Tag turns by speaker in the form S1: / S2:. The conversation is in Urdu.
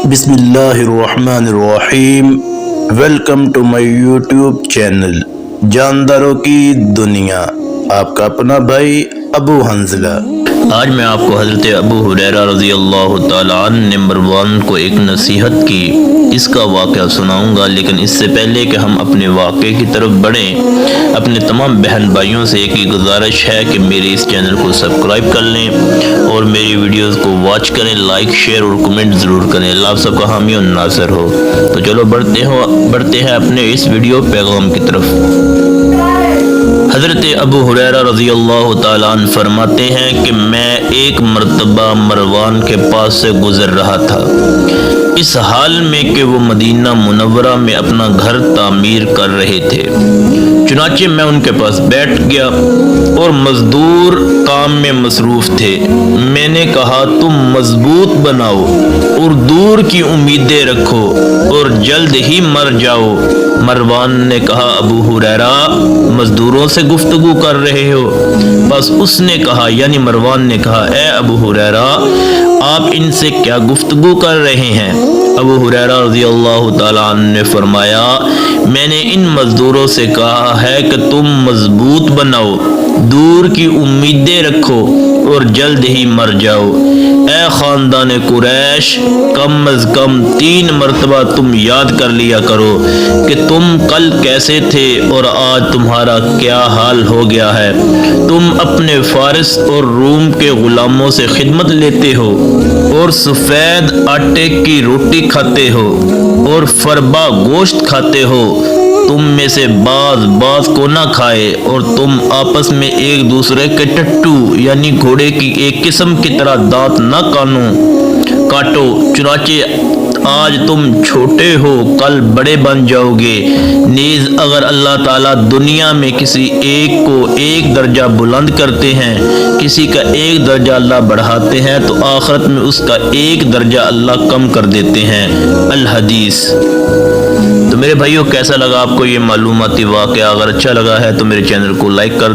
S1: بسم اللہ الرحمن الرحیم۔ Welcome to my YouTube channel جانداروں کی دنیا، آپ کا اپنا بھائی ابو حنزلہ۔
S2: آج میں آپ کو حضرت ابو ہریرہ رضی اللہ تعالیٰ عنہ نمبر 1 کو ایک نصیحت کی اس کا واقعہ سناؤں گا، لیکن اس سے پہلے کہ ہم اپنے واقعے کی طرف بڑھیں، اپنے تمام بہن بھائیوں سے ایک ہی گزارش ہے کہ میرے اس چینل کو سبسکرائب کر لیں اور میری ویڈیوز کو واچ کریں، لائک شیئر اور کمنٹ ضرور کریں۔ اللہ آپ سب کا حامی اور ناصر ہو۔ تو چلو بڑھتے ہیں اپنے اس ویڈیو پیغام کی طرف۔ حضرت ابو ہریرہ رضی اللہ تعالیٰ عنہ فرماتے ہیں کہ میں ایک مرتبہ مروان کے پاس سے گزر رہا تھا، اس حال میں کہ وہ مدینہ منورہ میں اپنا گھر تعمیر کر رہے تھے۔ چنانچہ میں ان کے پاس بیٹھ گیا اور مزدور کام میں مصروف تھے۔ میں نے کہا تم مضبوط بناؤ اور دور کی امیدیں رکھو اور جلد ہی مر جاؤ۔ مروان نے کہا ابو ہریرہ مزدوروں سے گفتگو کر رہے ہو؟ بس اس نے کہا یعنی مروان نے کہا اے ابو ہریرہ آپ ان سے کیا گفتگو کر رہے ہیں؟ ابو ہریرہ رضی اللہ تعالیٰ عنہ نے فرمایا میں نے ان مزدوروں سے کہا ہے کہ تم مضبوط بناؤ، دور کی امیدیں رکھو اور جلد ہی مر جاؤ۔ اے خاندان قریش کم از کم 3 مرتبہ تم یاد کر لیا کرو کہ تم کل کیسے تھے اور آج تمہارا کیا حال ہو گیا ہے۔ تم اپنے فارس اور روم کے غلاموں سے خدمت لیتے ہو اور سفید آٹے کی روٹی کھاتے ہو اور فربا گوشت کھاتے ہو۔ تم میں سے بعض کو نہ کھائے اور تم آپس میں ایک دوسرے کے ٹٹو یعنی گھوڑے کی ایک قسم کی طرح دانت نہ کاٹو۔ چنانچہ آج تم چھوٹے ہو کل بڑے بن جاؤ گے۔ نیز اگر اللہ تعالیٰ دنیا میں کسی ایک کو 1 درجہ بلند کرتے ہیں، کسی کا 1 درجہ اللہ بڑھاتے ہیں، تو آخرت میں اس کا 1 درجہ اللہ کم کر دیتے ہیں۔ الحدیث۔ تو میرے بھائیوں کیسا لگا آپ کو یہ معلوماتی واقعہ؟ اگر اچھا لگا ہے تو میرے چینل کو لائک کر